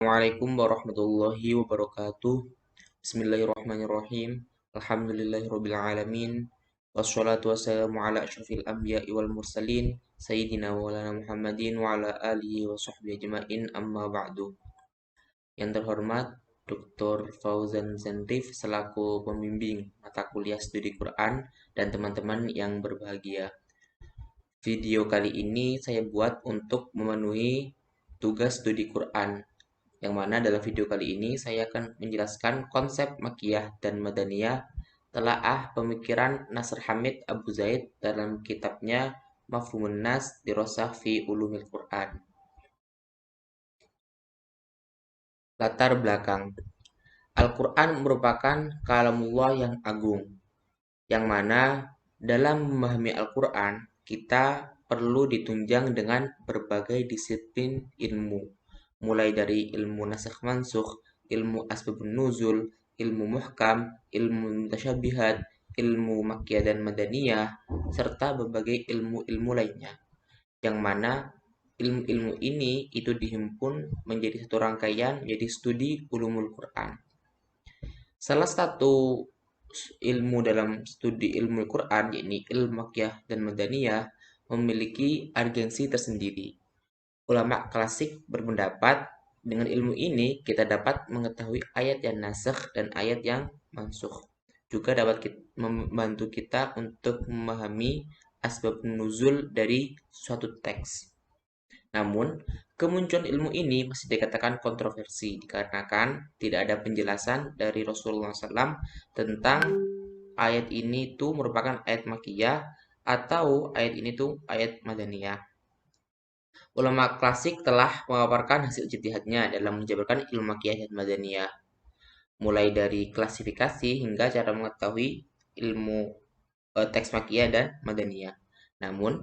Assalamualaikum warahmatullahi wabarakatuh. Bismillahirrahmanirrahim. Alhamdulillahirabbil alamin. Wassalatu wassalamu ala asyrofil anbiya'i wal mursalin sayyidina wa maulana Muhammadin wa ala alihi wa sahbihi ajmain amma ba'du. Yang terhormat Dr. Fauzan Zentif selaku pembimbing mata kuliah studi Quran dan teman-teman yang berbahagia. Video kali ini saya buat untuk memenuhi tugas studi Quran, yang mana dalam video kali ini saya akan menjelaskan konsep Makkiyah dan Madaniyah telaah pemikiran Nasr Hamid Abu Zaid dalam kitabnya Mafhumun Nas Dirosah fi Ulumil Quran. Latar belakang. Al-Quran merupakan kalamullah yang agung, yang mana dalam memahami Al-Quran kita perlu ditunjang dengan berbagai disiplin ilmu, mulai dari ilmu nasakh mansukh, ilmu asbabun nuzul, ilmu muhkam, ilmu mutasyabihat, ilmu makkiyah dan madaniyah, serta berbagai ilmu-ilmu lainnya, yang mana ilmu-ilmu ini itu dihimpun menjadi satu rangkaian menjadi studi ulumul Quran. Salah satu ilmu dalam studi ilmu Quran, yakni ilmu makkiyah dan madaniyah, memiliki urgensi tersendiri. Ulama klasik berpendapat dengan ilmu ini kita dapat mengetahui ayat yang nasakh dan ayat yang mansukh. Juga dapat membantu kita untuk memahami asbab nuzul dari suatu teks. Namun, kemunculan ilmu ini masih dikatakan kontroversi dikarenakan tidak ada penjelasan dari Rasulullah SAW tentang ayat ini tuh merupakan ayat Makkiyah atau ayat ini tuh ayat Madaniyah. Ulama klasik telah memaparkan hasil ijtihadnya dalam menjabarkan ilmu Makkiyah dan Madaniyah, mulai dari klasifikasi hingga cara mengetahui ilmu teks Makkiyah dan Madaniyah. Namun,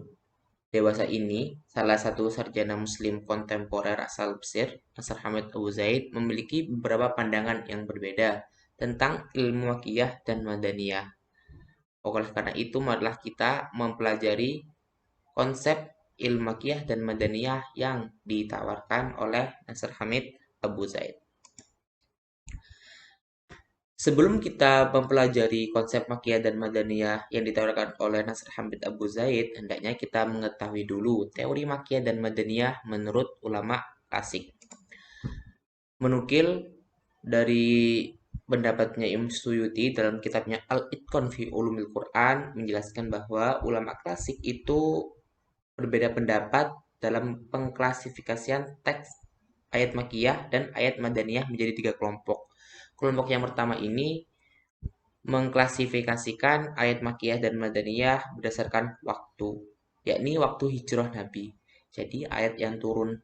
dewasa ini, salah satu sarjana muslim kontemporer asal Mesir, Nasr Hamid Abu Zaid, memiliki beberapa pandangan yang berbeda tentang ilmu Makkiyah dan Madaniyah. Oleh karena itu, marilah kita mempelajari konsep ilmu Makkiyah dan Madaniyah yang ditawarkan oleh Nasr Hamid Abu Zaid. Sebelum kita mempelajari konsep Makkiyah dan Madaniyah yang ditawarkan oleh Nasr Hamid Abu Zaid, hendaknya kita mengetahui dulu teori Makkiyah dan Madaniyah menurut ulama klasik. Menukil dari pendapatnya Imam Suyuti dalam kitabnya Al-Itqan fi Ulumil Quran menjelaskan bahwa ulama klasik itu berbeda pendapat dalam pengklasifikasian teks ayat Makkiyah dan ayat Madaniyah menjadi 3 kelompok. Kelompok yang pertama ini mengklasifikasikan ayat Makkiyah dan Madaniyah berdasarkan waktu, yakni waktu hijrah Nabi. Jadi ayat yang turun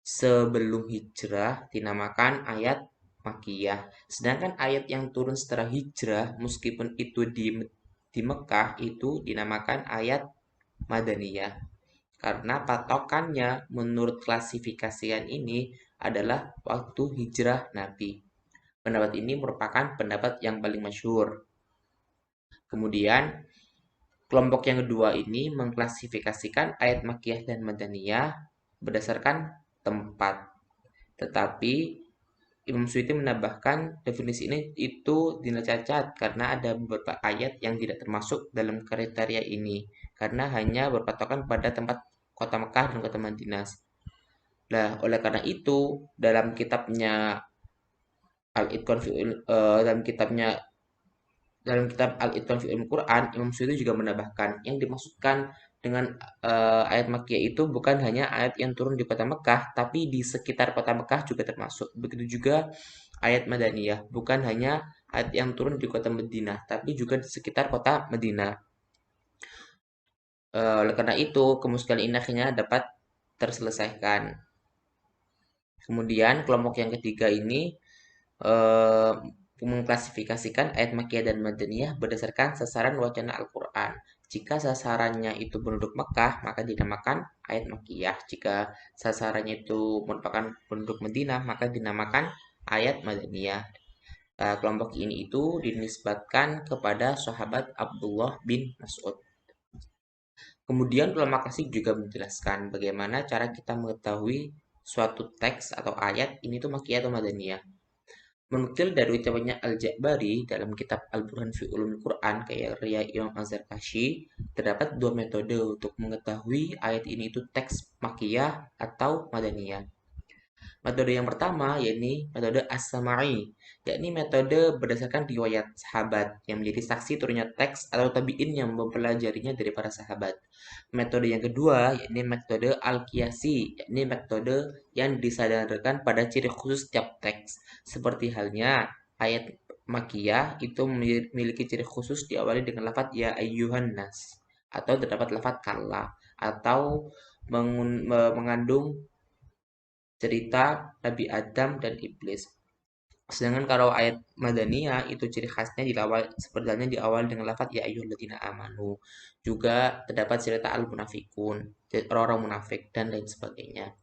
sebelum hijrah dinamakan ayat Makkiyah. Sedangkan ayat yang turun setelah hijrah meskipun itu di Mekah itu dinamakan ayat Madaniyah. Karena patokannya menurut klasifikasian ini adalah waktu hijrah Nabi. Pendapat ini merupakan pendapat yang paling masyhur. Kemudian, kelompok yang kedua ini mengklasifikasikan ayat Makkiyah dan Madaniyah berdasarkan tempat. Tetapi Imam Suyuti menambahkan definisi ini itu dinilai cacat karena ada beberapa ayat yang tidak termasuk dalam kriteria ini karena hanya berpatokan pada tempat kota Mekah dan kota Madinah. Nah, oleh karena itu dalam kitabnya dalam kitab Al-Itqan fi Ulumil Quran, Imam Suyuti juga menambahkan yang dimaksudkan dengan ayat Makkiyah itu bukan hanya ayat yang turun di kota Mekah, tapi di sekitar kota Mekah juga termasuk. Begitu juga ayat Madaniyah, bukan hanya ayat yang turun di kota Madinah, tapi juga di sekitar kota Madinah. Oleh karena itu, kemusyrikan ini akhirnya dapat terselesaikan. Kemudian kelompok yang ketiga ini eh, mengklasifikasikan ayat Makkiyah dan Madaniyah berdasarkan sasaran wacana Al-Quran. Jika sasarannya itu penduduk Mekah, maka dinamakan ayat Makkiyah. Jika sasarannya itu merupakan penduduk Madinah, maka dinamakan ayat Madaniyah. Kelompok ini itu dinisbatkan kepada sahabat Abdullah bin Mas'ud. Kemudian ulama klasik juga menjelaskan bagaimana cara kita mengetahui suatu teks atau ayat ini tuh makkiyah atau madaniyah. Menukil dari ucapannya Al-Ja'bari dalam kitab Al-Burhan fi Ulumul Quran kayak Riya Imam Az-Zarkashi, terdapat dua metode untuk mengetahui ayat ini itu teks makkiyah atau madaniyah. Metode yang pertama yakni metode as-sama'i, yakni metode berdasarkan riwayat sahabat yang menjadi saksi turunnya teks atau tabi'in yang mempelajarinya dari para sahabat. Metode yang kedua yakni metode al-qiyasi, yakni metode yang disadarkan pada ciri khusus setiap teks. Seperti halnya ayat Makiyah itu memiliki ciri khusus diawali dengan lafaz ya ayyuhan nas atau terdapat lafaz kalla atau mengandung cerita Nabi Adam dan Iblis. Sedangkan kalau ayat Madaniyah itu ciri khasnya di awal seperti halnya di awal dengan lafaz ya ayyuhalladzina amanu. Juga terdapat cerita al-munafikun, orang-orang munafik dan lain sebagainya.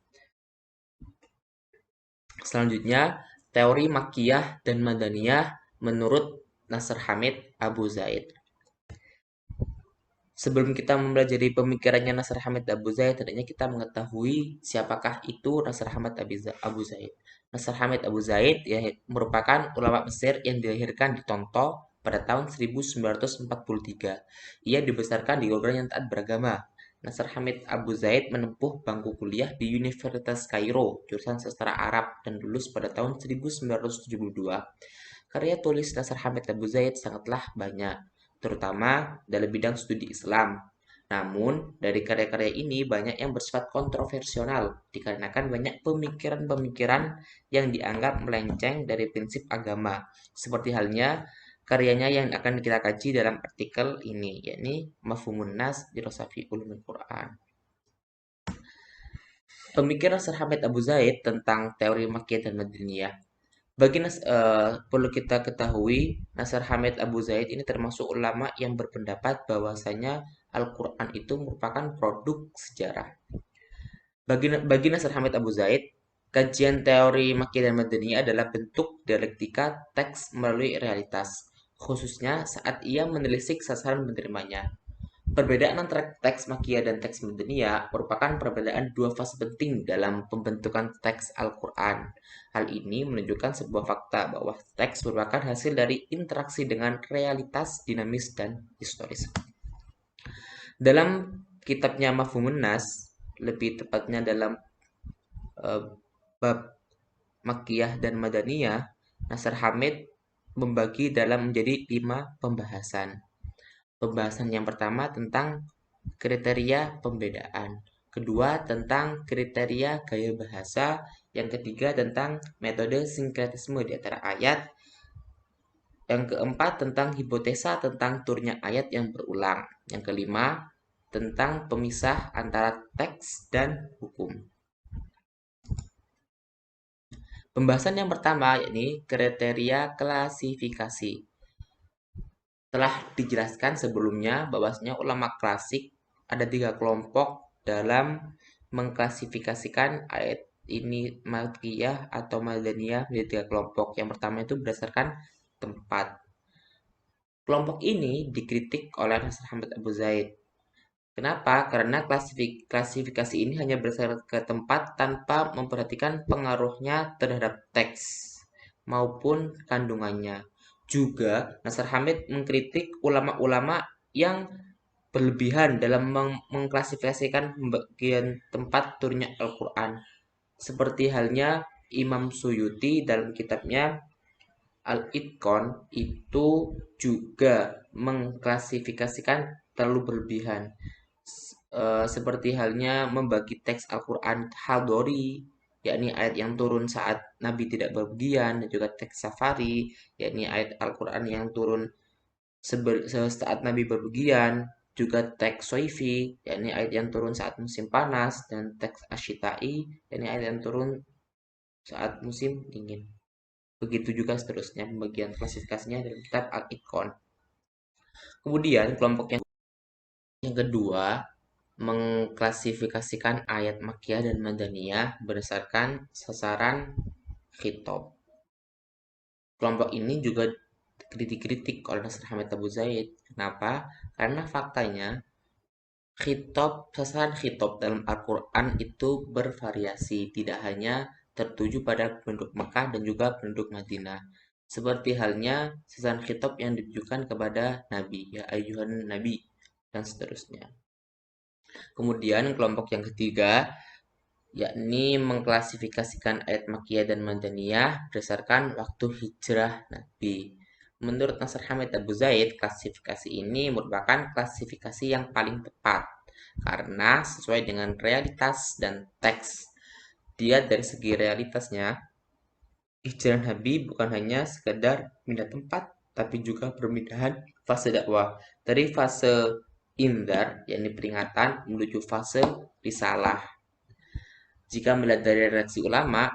Selanjutnya, teori Makkiyah dan Madaniyah menurut Nasr Hamid Abu Zaid. Sebelum kita mempelajari pemikirannya Nasr Hamid Abu Zaid, hendaknya kita mengetahui siapakah itu Nasr Hamid Abu Zaid. Nasr Hamid Abu Zaid ya, merupakan ulama Mesir yang dilahirkan di Tonto pada tahun 1943. Ia dibesarkan di keluarga yang taat beragama. Nasr Hamid Abu Zaid menempuh bangku kuliah di Universitas Kairo, jurusan sastra Arab, dan lulus pada tahun 1972. Karya tulis Nasr Hamid Abu Zaid sangatlah banyak, terutama dalam bidang studi Islam. Namun, dari karya-karya ini banyak yang bersifat kontroversial dikarenakan banyak pemikiran-pemikiran yang dianggap melenceng dari prinsip agama. Seperti halnya karyanya yang akan kita kaji dalam artikel ini, yakni Mafhumun Nas Filosofi Ulumul Quran. Pemikiran Sir Hamid Abu Zaid tentang teori Makkiyah dan Madaniyah. Perlu kita ketahui, Nasr Hamid Abu Zaid ini termasuk ulama yang berpendapat bahwasanya Al-Quran itu merupakan produk sejarah. Bagi Nasr Hamid Abu Zaid, kajian teori Makkiyah dan Madaniyah adalah bentuk dialektika teks melalui realitas, khususnya saat ia menelisik sasaran penerimanya. Perbedaan antara teks Makkiyah dan teks Madaniyah merupakan perbedaan dua fase penting dalam pembentukan teks Al-Quran. Hal ini menunjukkan sebuah fakta bahwa teks merupakan hasil dari interaksi dengan realitas dinamis dan historis. Dalam kitabnya Mafhumun Nas, lebih tepatnya dalam bab Makkiyah dan Madaniyah, Nasr Hamid membagi dalam menjadi 5 pembahasan. Pembahasan yang pertama tentang kriteria pembedaan, kedua tentang kriteria gaya bahasa, yang ketiga tentang metode sinkretisme di antara ayat, yang keempat tentang hipotesa tentang turunnya ayat yang berulang, yang kelima tentang pemisah antara teks dan hukum. Pembahasan yang pertama yakni kriteria klasifikasi. Telah dijelaskan sebelumnya bahwasanya ulama klasik ada 3 kelompok dalam mengklasifikasikan ayat ini Makkiyah atau Madaniyah menjadi 3 kelompok. Yang pertama itu berdasarkan tempat. Kelompok ini dikritik oleh Nasr Hamid Abu Zaid. Kenapa? Karena klasifikasi ini hanya berdasarkan ke tempat tanpa memperhatikan pengaruhnya terhadap teks maupun kandungannya. Juga, Nasr Hamid mengkritik ulama-ulama yang berlebihan dalam mengklasifikasikan bagian tempat turunnya Al-Quran. Seperti halnya Imam Suyuti dalam kitabnya Al-Itqan itu juga mengklasifikasikan terlalu berlebihan. Seperti halnya membagi teks Al-Quran Hadori, yakni ayat yang turun saat Nabi tidak berpergian, dan juga teks Safari, yakni ayat Al-Quran yang turun saat Nabi berpergian, juga teks Soifi, yakni ayat yang turun saat musim panas, dan teks Ashitai, yakni ayat yang turun saat musim dingin. Begitu juga seterusnya pembagian klasifikasinya dalam kitab Al-Itqan. Kemudian kelompok yang kedua mengklasifikasikan ayat Makkiyah dan Madaniyah berdasarkan sasaran khitab. Kelompok ini juga dikritik oleh Nasr Hamid Abu Zaid. Kenapa? Karena faktanya sasaran khitab dalam Al-Quran itu bervariasi, tidak hanya tertuju pada penduduk Makkah dan juga penduduk Madinah. Seperti halnya sasaran khitab yang ditujukan kepada Nabi, ya ayuhan Nabi, dan seterusnya. Kemudian kelompok yang ketiga, yakni mengklasifikasikan ayat Makkiyah dan Madaniyah berdasarkan waktu hijrah Nabi. Menurut Nasr Hamid Abu Zaid, klasifikasi ini merupakan klasifikasi yang paling tepat karena sesuai dengan realitas dan teks. Dia dari segi realitasnya, hijrah Nabi bukan hanya sekedar pindah tempat, tapi juga perpindahan fase dakwah. Dari fase indar, yakni peringatan, menuju fase risalah. Jika melihat dari reaksi ulama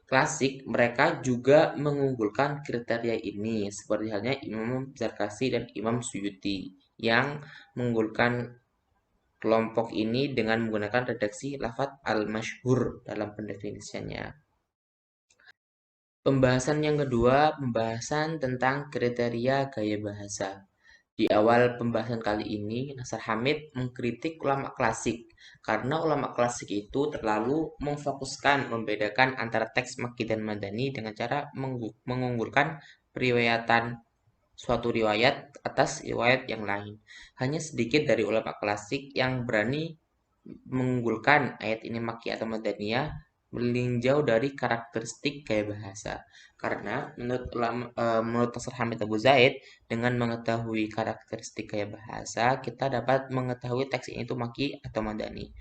klasik, mereka juga mengunggulkan kriteria ini, seperti halnya Imam Zarkasi dan Imam Suyuti, yang mengunggulkan kelompok ini dengan menggunakan redaksi lafadz al-masyhur dalam pendefinisiannya. Pembahasan yang kedua, pembahasan tentang kriteria gaya bahasa. Di awal pembahasan kali ini, Nasr Hamid mengkritik ulama klasik karena ulama klasik itu terlalu memfokuskan membedakan antara teks Makki dan Madani dengan cara mengunggulkan periwayatan suatu riwayat atas riwayat yang lain. Hanya sedikit dari ulama klasik yang berani mengunggulkan ayat ini Makki atau Madaniyah meninjau dari karakteristik gaya bahasa. Karena menurut Nasr Hamid Abu Zaid, dengan mengetahui karakteristik gaya bahasa, kita dapat mengetahui teks ini itu Makki atau Madani.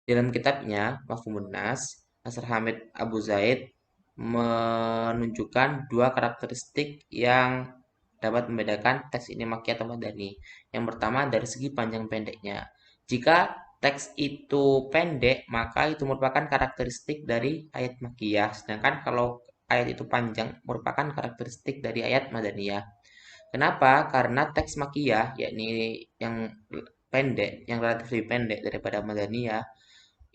Dalam kitabnya Mafhumun Nas, Nasr Hamid Abu Zaid menunjukkan dua karakteristik yang dapat membedakan teks ini Makki atau Madani. Yang pertama dari segi panjang pendeknya. Jika teks itu pendek, maka itu merupakan karakteristik dari ayat Makkiyah. Sedangkan kalau ayat itu panjang, merupakan karakteristik dari ayat Madaniyah. Kenapa? Karena teks Makkiyah, yakni yang pendek, yang relatif lebih pendek daripada Madaniyah,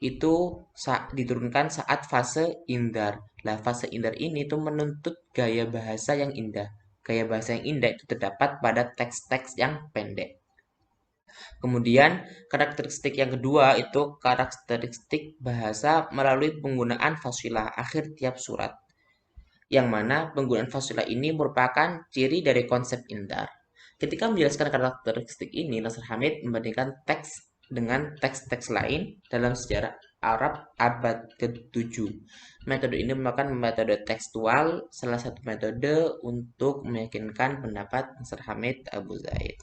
itu diturunkan saat fase indar. Nah, fase indar ini tuh menuntut gaya bahasa yang indah. Gaya bahasa yang indah itu terdapat pada teks-teks yang pendek. Kemudian, karakteristik yang kedua itu karakteristik bahasa melalui penggunaan fasilah akhir tiap surat. Yang mana penggunaan fasilah ini merupakan ciri dari konsep indar. Ketika menjelaskan karakteristik ini, Nasr Hamid membandingkan teks dengan teks-teks lain dalam sejarah Arab abad ke-7. Metode ini merupakan metode tekstual, salah satu metode untuk meyakinkan pendapat Nasr Hamid Abu Zaid.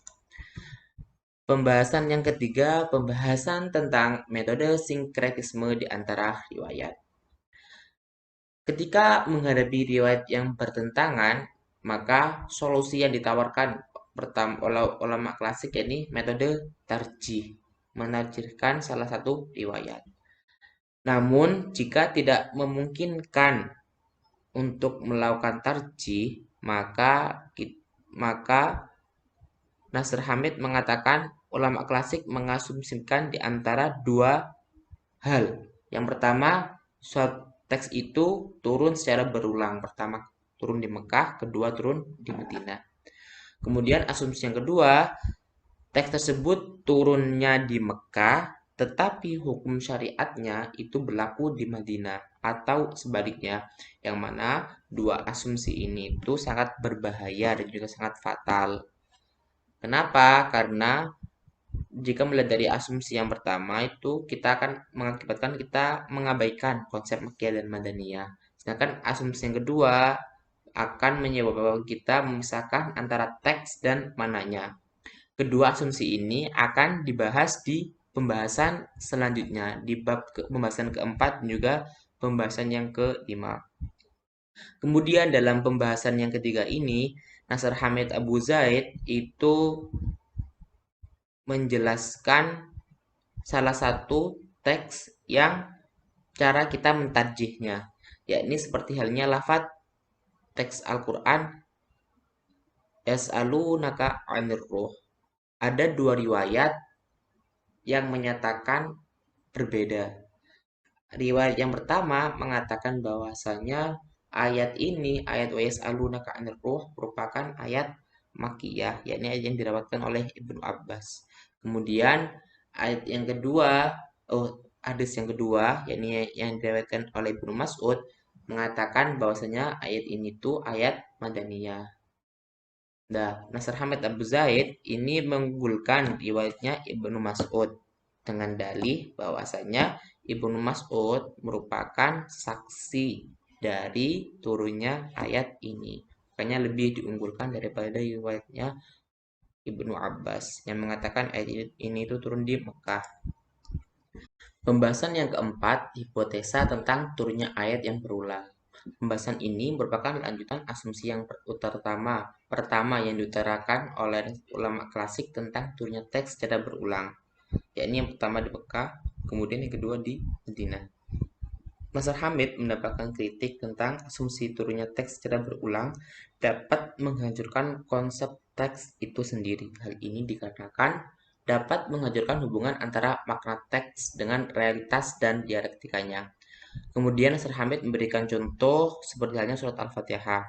Pembahasan yang ketiga, pembahasan tentang metode sinkretisme di antara riwayat. Ketika menghadapi riwayat yang bertentangan, maka solusi yang ditawarkan pertama oleh ulama klasik yakni metode tarjih, menarjihkan salah satu riwayat. Namun, jika tidak memungkinkan untuk melakukan tarjih, maka Nasr Hamid mengatakan ulama klasik mengasumsikan di antara dua hal. Yang pertama, suatu teks itu turun secara berulang. Pertama turun di Mekah, kedua turun di Madinah. Kemudian asumsi yang kedua, teks tersebut turunnya di Mekah, tetapi hukum syariatnya itu berlaku di Madinah atau sebaliknya, yang mana dua asumsi ini itu sangat berbahaya dan juga sangat fatal. Kenapa? Karena jika melihat dari asumsi yang pertama itu kita akan mengakibatkan kita mengabaikan konsep Makkiyah dan Madaniyah. Sedangkan asumsi yang kedua akan menyebabkan kita memisahkan antara teks dan mananya. Kedua asumsi ini akan dibahas di pembahasan selanjutnya, di bab pembahasan keempat dan juga pembahasan yang kelima. Kemudian dalam pembahasan yang ketiga ini, Nasr Hamid Abu Zaid itu menjelaskan salah satu teks yang cara kita mentarjihnya, yakni seperti halnya lafadz teks Al-Quran Yas'alunaka 'anir ruh. Ada dua riwayat yang menyatakan berbeda. Riwayat yang pertama mengatakan bahwasanya ayat ini, ayat wa yas'alunaka 'anir ruh, merupakan ayat Makkiyah, yakni ayat yang dirawatkan oleh Ibnu Abbas. Kemudian ayat yang kedua, hadis yang kedua, yakni yang diriwayatkan oleh Ibnu Mas'ud mengatakan bahwasanya ayat ini tuh ayat Madaniyah. Nah, Nasr Hamid Abu Zaid ini mengunggulkan riwayatnya Ibnu Mas'ud dengan dalih bahwasanya Ibnu Mas'ud merupakan saksi dari turunnya ayat ini. Makanya lebih diunggulkan daripada riwayatnya Ibnu Abbas yang mengatakan ayat ini itu turun di Mekah. Pembahasan yang keempat, hipotesa tentang turunnya ayat yang berulang. Pembahasan ini merupakan lanjutan asumsi yang pertama yang diutarakan oleh ulama klasik tentang turunnya teks secara berulang, yakni yang pertama di Mekah, kemudian yang kedua di Madinah. Nasr Hamid mendapatkan kritik tentang asumsi turunnya teks secara berulang dapat menghancurkan konsep teks itu sendiri. Hal ini dikarenakan dapat menghancurkan hubungan antara makna teks dengan realitas dan dialektikanya. Kemudian Nasr Hamid memberikan contoh seperti halnya surat Al-Fatihah.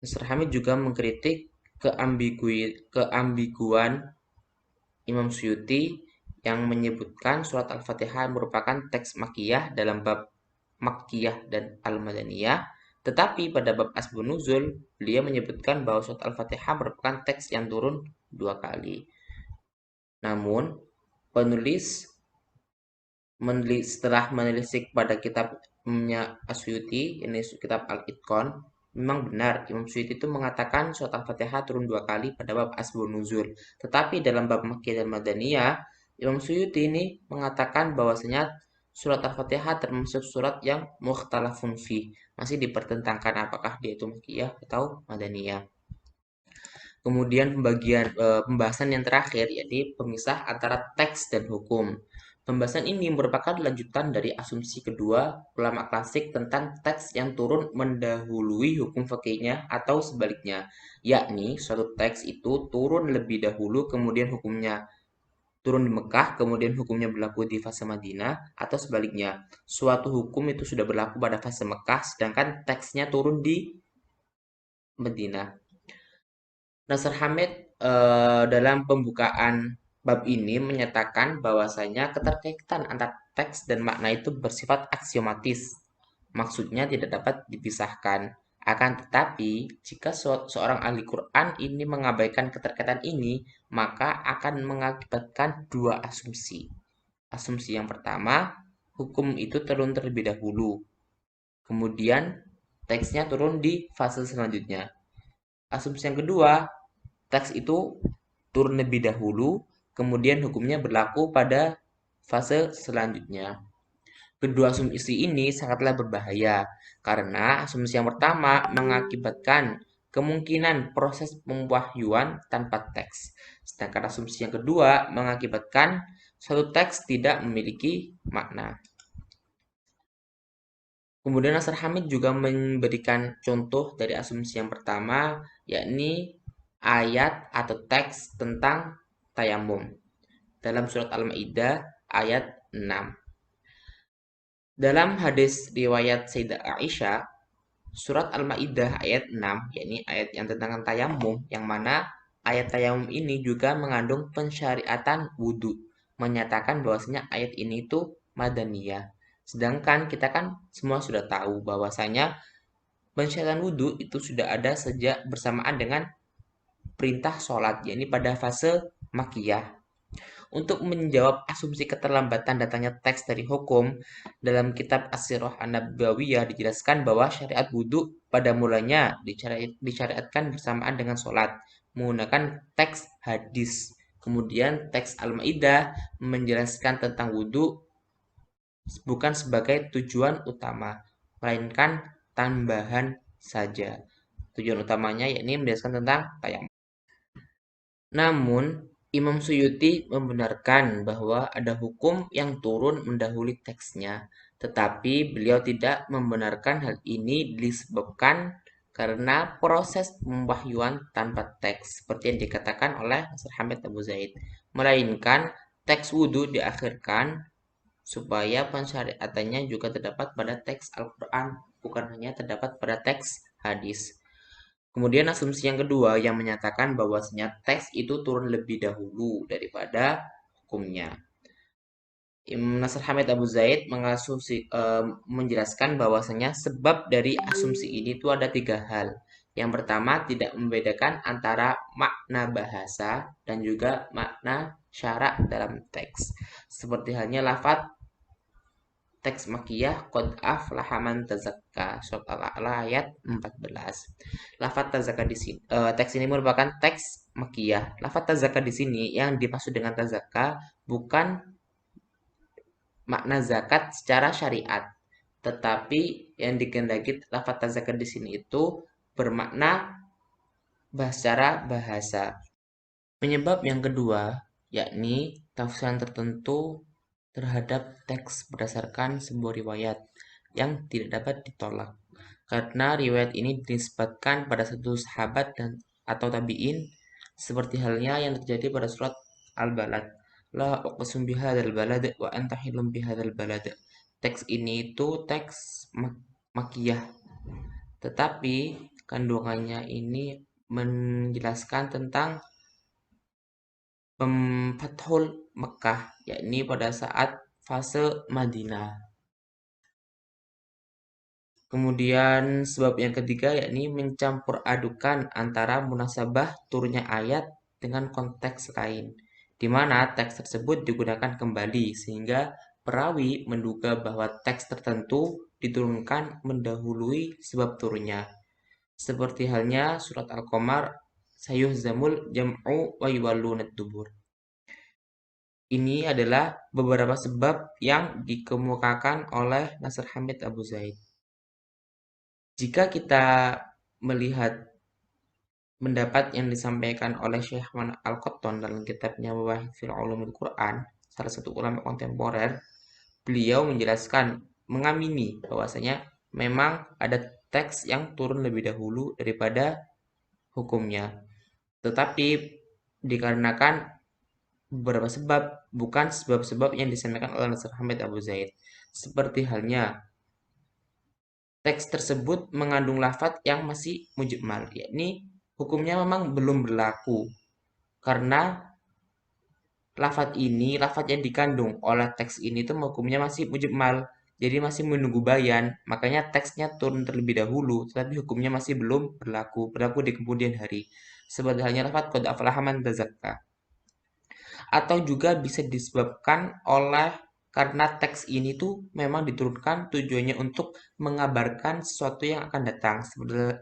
Nasr Hamid juga mengkritik keambiguan Imam Suyuti yang menyebutkan surat Al-Fatihah merupakan teks Makkiyah dalam bab Makkiyah dan Al-Madaniyah, tetapi pada bab Asbabun Nuzul, beliau menyebutkan bahwa surat Al-Fatihah merupakan teks yang turun 2 kali. Namun, penulis setelah menelisik pada kitabnya Asyuti, ini kitab Al-Itqan, memang benar Imam Suyuti itu mengatakan surat Al-Fatihah turun 2 kali pada bab Asbabun Nuzul. Tetapi dalam bab Makkiyah dan Madaniyah, Imam Suyuti ini mengatakan bahwasanya surat Al-Fatihah termasuk surat yang mukhtalafun fi, masih dipertentangkan apakah dia itu Makkiyah atau Madaniyah. Kemudian pembahasan yang terakhir yaitu pemisah antara teks dan hukum. Pembahasan ini merupakan lanjutan dari asumsi kedua ulama klasik tentang teks yang turun mendahului hukum fikihnya atau sebaliknya, yakni suatu teks itu turun lebih dahulu kemudian hukumnya turun di Mekah, kemudian hukumnya berlaku di fase Madinah, atau sebaliknya, suatu hukum itu sudah berlaku pada fase Mekah, sedangkan teksnya turun di Madinah. Nasr Hamid dalam pembukaan bab ini menyatakan bahwasanya keterkaitan antara teks dan makna itu bersifat aksiomatis. Maksudnya tidak dapat dipisahkan. Akan tetapi, jika seorang ahli Quran ini mengabaikan keterkaitan ini, maka akan mengakibatkan dua asumsi. Asumsi yang pertama, hukum itu turun terlebih dahulu. Kemudian, teksnya turun di fase selanjutnya. Asumsi yang kedua, teks itu turun lebih dahulu, kemudian hukumnya berlaku pada fase selanjutnya. Kedua asumsi ini sangatlah berbahaya, karena asumsi yang pertama mengakibatkan kemungkinan proses pemwahyuan tanpa teks. Sedangkan asumsi yang kedua mengakibatkan suatu teks tidak memiliki makna. Kemudian Nasr Hamid juga memberikan contoh dari asumsi yang pertama, yakni ayat atau teks tentang tayamum dalam surat Al-Maidah ayat 6. Dalam hadis riwayat Sayyidah Aisyah, surat Al-Maidah ayat 6, yakni ayat yang tentang tayamum, yang mana ayat tayamum ini juga mengandung pensyariatan wudhu, menyatakan bahwasanya ayat ini itu madaniyah. Sedangkan kita kan semua sudah tahu bahwasanya pensyariatan wudhu itu sudah ada sejak bersamaan dengan perintah sholat, yakni pada fase Makkiyah. Untuk menjawab asumsi keterlambatan datangnya teks dari hukum, dalam kitab As-Sirah An-Nabawiyah dijelaskan bahwa syariat wudhu pada mulanya disyariatkan bersamaan dengan sholat, menggunakan teks hadis. Kemudian teks Al-Maidah menjelaskan tentang wudhu bukan sebagai tujuan utama, melainkan tambahan saja. Tujuan utamanya yakni menjelaskan tentang tayamum. Namun, Imam Suyuti membenarkan bahwa ada hukum yang turun mendahului teksnya, tetapi beliau tidak membenarkan hal ini disebabkan karena proses pemwahyuan tanpa teks, seperti yang dikatakan oleh Nasr Hamid Abu Zaid, melainkan teks wudhu diakhirkan supaya pensyariatannya juga terdapat pada teks Al-Quran, bukan hanya terdapat pada teks hadis. Kemudian asumsi yang kedua yang menyatakan bahwasanya teks itu turun lebih dahulu daripada hukumnya. Imam Nasr Hamid Abu Zaid menjelaskan bahwasanya sebab dari asumsi ini itu ada tiga hal. Yang pertama, tidak membedakan antara makna bahasa dan juga makna syarak dalam teks. Seperti halnya lafadz teks makiyah qad aflaha man tazakka surat Al-A'la ayat 14. Lafadz tazakka di sini teks ini merupakan teks makiyah. Lafadz tazakka di sini yang dimaksud dengan tazakka bukan makna zakat secara syariat, tetapi yang dikehendaki lafadz zakat di sini itu bermakna secara bahasa. Penyebab yang kedua yakni tafsiran tertentu terhadap teks berdasarkan sebuah riwayat yang tidak dapat ditolak. Karena riwayat ini dinisbatkan pada satu sahabat dan atau tabi'in seperti halnya yang terjadi pada surat Al-Balad. La uqsum bihadzal balad wa anta hilum bihadzal balad. Teks ini itu teks makiyah, tetapi kandungannya ini menjelaskan tentang Fathul Mekkah, yakni pada saat fase Madinah. Kemudian sebab yang ketiga yakni mencampur adukan antara munasabah turunnya ayat dengan konteks lain, di mana teks tersebut digunakan kembali sehingga perawi menduga bahwa teks tertentu diturunkan mendahului sebab turunnya. Seperti halnya surat Al-Qamar sayuhzamul jam'u wa yuwallunad dubur. Ini adalah beberapa sebab yang dikemukakan oleh Nasr Hamid Abu Zaid. Jika kita melihat pendapat yang disampaikan oleh Syekh Man Al-Qattan dalam kitabnya Mabahith fil Ulumil Quran, salah satu ulama kontemporer, beliau menjelaskan, mengamini bahwasanya memang ada teks yang turun lebih dahulu daripada hukumnya. Tetapi dikarenakan beberapa sebab, bukan sebab-sebab yang disampaikan oleh Nasr Hamid Abu Zaid. Seperti halnya teks tersebut mengandung lafadz yang masih mujmal, yakni hukumnya memang belum berlaku karena lafadz yang dikandung oleh teks ini tuh hukumnya masih mujmal, jadi masih menunggu bayan, makanya teksnya turun terlebih dahulu, tetapi hukumnya masih belum berlaku di kemudian hari. Seperti halnya lafadz qad aflaha man tazakka. Atau juga bisa disebabkan oleh karena teks ini tuh memang diturunkan tujuannya untuk mengabarkan sesuatu yang akan datang,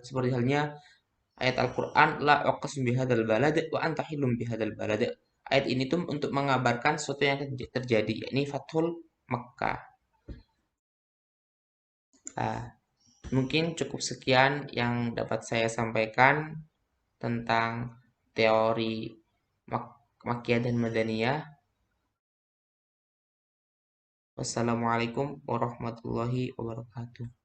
seperti halnya ayat Al-Quran la uqsim bihadzal balad wa anta hilum bihadzal balad. Ayat ini tuh untuk mengabarkan sesuatu yang akan terjadi, yakni Fathul Makkah. Nah, mungkin cukup sekian yang dapat saya sampaikan tentang teori Makkiyah dan Madaniyah. Wassalamualaikum warahmatullahi wabarakatuh.